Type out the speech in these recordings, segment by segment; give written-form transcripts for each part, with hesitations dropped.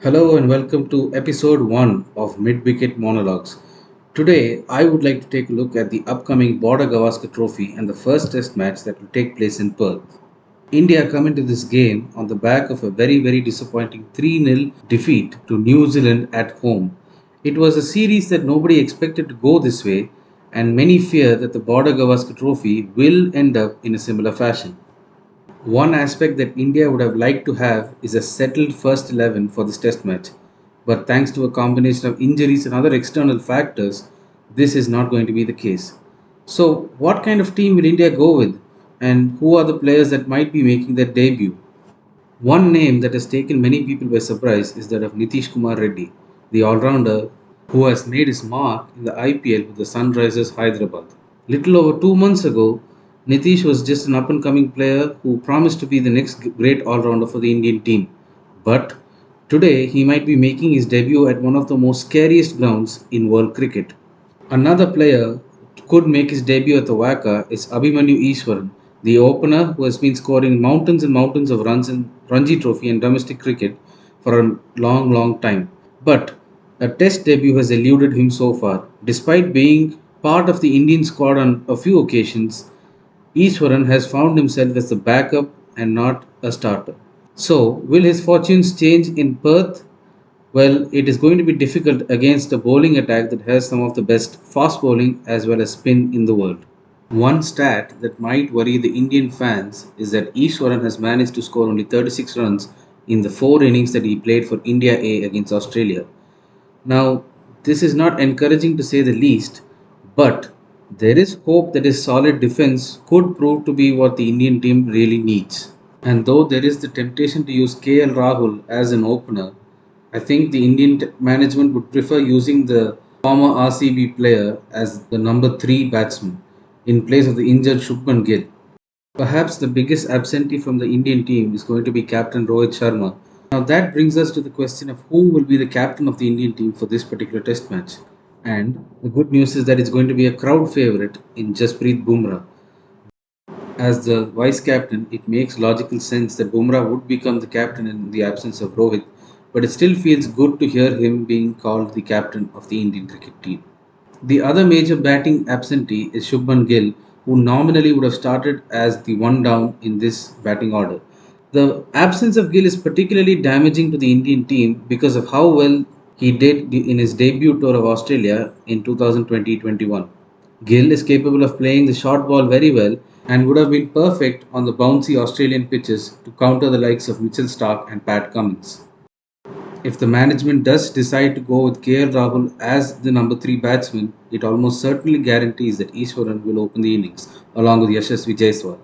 Hello and welcome to episode 1 of Wicket Monologues. Today, I would like to take a look at the upcoming Border-Gavaskar Trophy and the first test match that will take place in Perth. India come into this game on the back of a very disappointing 3-0 defeat to New Zealand at home. It was a series that nobody expected to go this way, and many fear that the Border-Gavaskar Trophy will end up in a similar fashion. One aspect that India would have liked to have is a settled first 11 for this test match. But thanks to a combination of injuries and other external factors, this is not going to be the case. So, what kind of team will India go with? And who are the players that might be making their debut? One name that has taken many people by surprise is that of Nitish Kumar Reddy, the all rounder who has made his mark in the IPL with the Sunrisers Hyderabad. Little over 2 months ago, Nitish was just an up and coming player who promised to be the next great all rounder for the Indian team. But today, he might be making his debut at one of the most scariest grounds in world cricket. Another player could make his debut at the WACA is Abhimanyu Easwaran, the opener who has been scoring mountains and mountains of runs in Ranji Trophy and domestic cricket for a long time. But a test debut has eluded him so far. Despite being part of the Indian squad on a few occasions, Easwaran has found himself as the backup and not a starter. So, will his fortunes change in Perth? Well, it is going to be difficult against a bowling attack that has some of the best fast bowling as well as spin in the world. One stat that might worry the Indian fans is that Easwaran has managed to score only 36 runs in the 4 innings that he played for India A against Australia. Now, this is not encouraging to say the least, but there is hope that his solid defense could prove to be what the Indian team really needs. And though there is the temptation to use KL Rahul as an opener, I think the Indian management would prefer using the former RCB player as the number 3 batsman in place of the injured Shubman Gill. Perhaps the biggest absentee from the Indian team is going to be Captain Rohit Sharma. Now that brings us to the question of who will be the captain of the Indian team for this particular test match. And the good news is that it's going to be a crowd favourite in Jasprit Bumrah. As the vice captain, it makes logical sense that Bumrah would become the captain in the absence of Rohit, but it still feels good to hear him being called the captain of the Indian cricket team. The other major batting absentee is Shubman Gill, who nominally would have started as the one down in this batting order. The absence of Gill is particularly damaging to the Indian team because of how well he did in his debut tour of Australia in 2020-21. Gill is capable of playing the short ball very well and would have been perfect on the bouncy Australian pitches to counter the likes of Mitchell Starc and Pat Cummins. If the management does decide to go with KL Rahul as the number 3 batsman, it almost certainly guarantees that Easwaran will open the innings along with Yashasvi Jaiswal.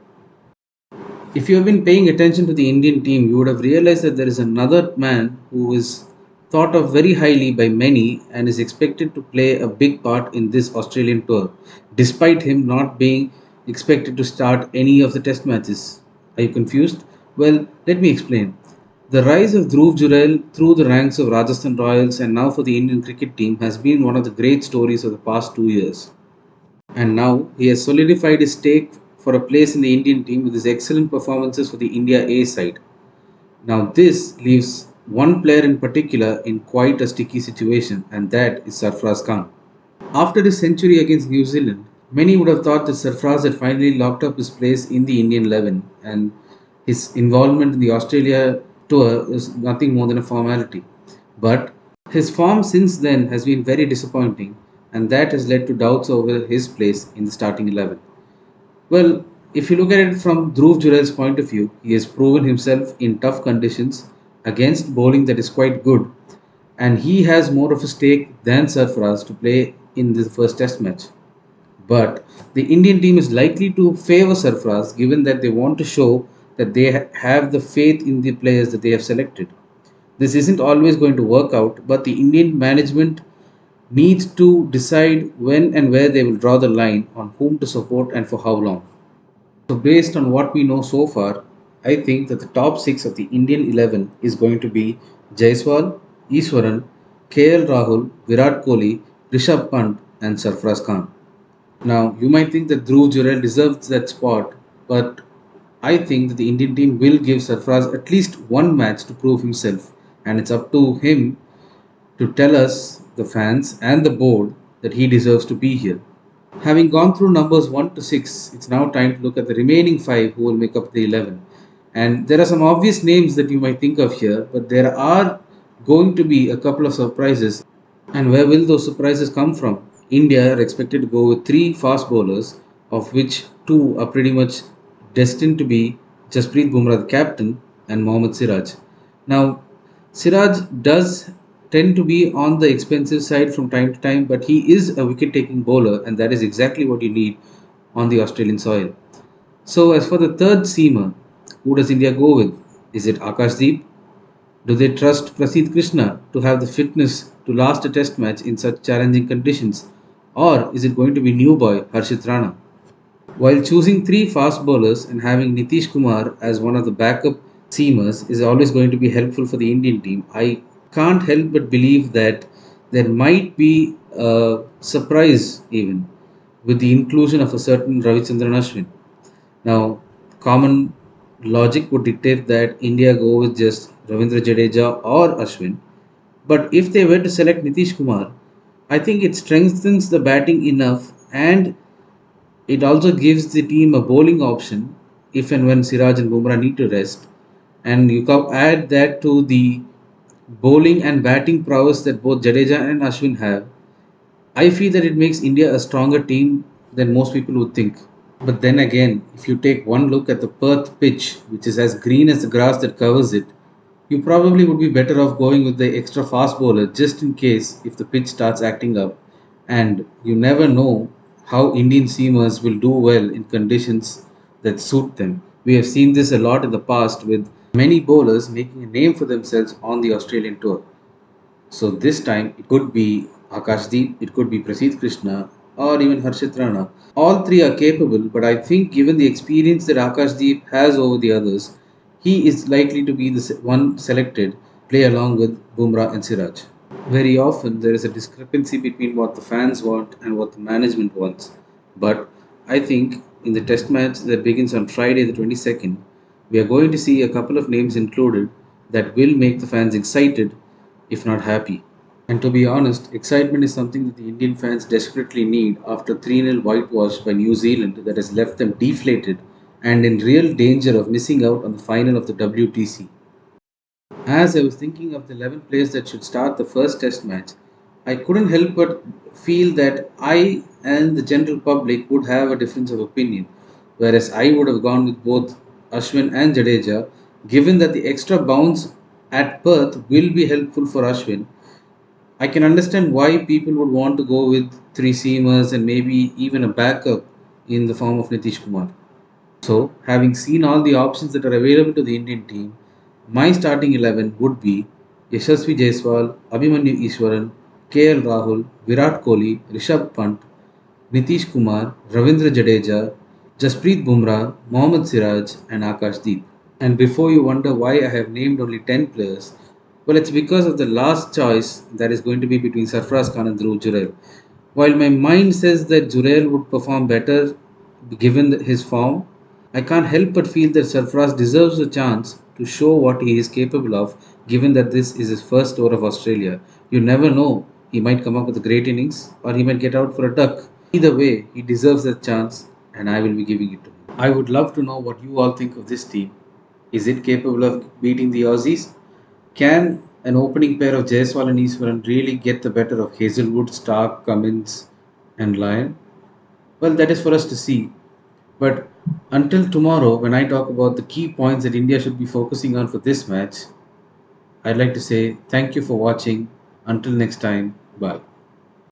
If you have been paying attention to the Indian team, you would have realized that there is another man who is thought of very highly by many and is expected to play a big part in this Australian tour, despite him not being expected to start any of the test matches. Are you confused? Well, let me explain. The rise of Dhruv Jurel through the ranks of Rajasthan Royals and now for the Indian cricket team has been one of the great stories of the past 2 years. And now he has solidified his stake for a place in the Indian team with his excellent performances for the India A side. Now, this leaves one player in particular in quite a sticky situation, and that is Sarfraz Khan. After his century against New Zealand, many would have thought that Sarfraz had finally locked up his place in the Indian 11, and his involvement in the Australia tour is nothing more than a formality. But his form since then has been very disappointing, and that has led to doubts over his place in the starting 11. Well, if you look at it from Dhruv Jurel's point of view, he has proven himself in tough conditions against bowling that is quite good, and he has more of a stake than Sarfaraz to play in the first test match. But the Indian team is likely to favour Sarfaraz given that they want to show that they have the faith in the players that they have selected. This isn't always going to work out, but the Indian management needs to decide when and where they will draw the line on whom to support and for how long. So, based on what we know so far, I think that the top 6 of the Indian 11 is going to be Jaiswal, Easwaran, KL Rahul, Virat Kohli, Rishabh Pant, and Sarfraz Khan. Now, you might think that Dhruv Jurel deserves that spot, but I think that the Indian team will give Sarfraz at least one match to prove himself. and it's up to him to tell us, the fans and the board, that he deserves to be here. Having gone through numbers 1 to 6, it's now time to look at the remaining 5 who will make up the 11. And there are some obvious names that you might think of here, but there are going to be a couple of surprises. And where will those surprises come from? India are expected to go with 3 fast bowlers, of which 2 are pretty much destined to be Jasprit Bumrah, the captain, and Mohammad Siraj. Now, Siraj does tend to be on the expensive side from time to time, but he is a wicket taking bowler, and that is exactly what you need on the Australian soil. So, as for the third seamer, who does India go with? Is it Akashdeep? Do they trust Prasidh Krishna to have the fitness to last a test match in such challenging conditions? Or is it going to be new boy Harshit Rana? While choosing 3 fast bowlers and having Nitish Kumar as one of the backup seamers is always going to be helpful for the Indian team, I can't help but believe that there might be a surprise even with the inclusion of a certain Ravichandran Ashwin. Now, common logic would dictate that India go with just Ravindra Jadeja or Ashwin. But if they were to select Nitish Kumar, I think it strengthens the batting enough, and it also gives the team a bowling option if and when Siraj and Bumrah need to rest. And you can add that to the bowling and batting prowess that both Jadeja and Ashwin have. I feel that it makes India a stronger team than most people would think. But then again, if you take one look at the Perth pitch, which is as green as the grass that covers it, you probably would be better off going with the extra fast bowler just in case if the pitch starts acting up. And you never know how Indian seamers will do well in conditions that suit them. We have seen this a lot in the past with many bowlers making a name for themselves on the Australian tour. So this time it could be Akashdeep, it could be Prasidh Krishna, or even Harshit Rana. All three are capable, but I think given the experience that Akashdeep has over the others, he is likely to be the one selected play along with Bumrah and Siraj. Very often there is a discrepancy between what the fans want and what the management wants. But I think in the test match that begins on Friday the 22nd, we are going to see a couple of names included that will make the fans excited, if not happy. And to be honest, excitement is something that the Indian fans desperately need after 3-0 whitewash by New Zealand that has left them deflated and in real danger of missing out on the final of the WTC. As I was thinking of the 11 players that should start the first test match, I couldn't help but feel that I and the general public would have a difference of opinion, whereas I would have gone with both Ashwin and Jadeja, given that the extra bounce at Perth will be helpful for Ashwin. I can understand why people would want to go with 3 seamers and maybe even a backup in the form of Nitish Kumar. So, having seen all the options that are available to the Indian team, my starting 11 would be Yashasvi Jaiswal, Abhimanyu Easwaran, KL Rahul, Virat Kohli, Rishabh Pant, Nitish Kumar, Ravindra Jadeja, Jasprit Bumrah, Mohammad Siraj, and Akash Deep. And before you wonder why I have named only 10 players, well, it's because of the last choice that is going to be between Sarfraz Khan and Dhruv Jurel. While my mind says that Jurel would perform better given his form, I can't help but feel that Sarfraz deserves a chance to show what he is capable of given that this is his first tour of Australia. You never know, he might come up with a great innings or he might get out for a duck. Either way, he deserves that chance and I will be giving it to him. I would love to know what you all think of this team. Is it capable of beating the Aussies? Can an opening pair of Jaiswal and Easwaran really get the better of Hazelwood, Stark, Cummins, and Lyon? Well, that is for us to see. But until tomorrow, when I talk about the key points that India should be focusing on for this match, I'd like to say thank you for watching. Until next time, bye.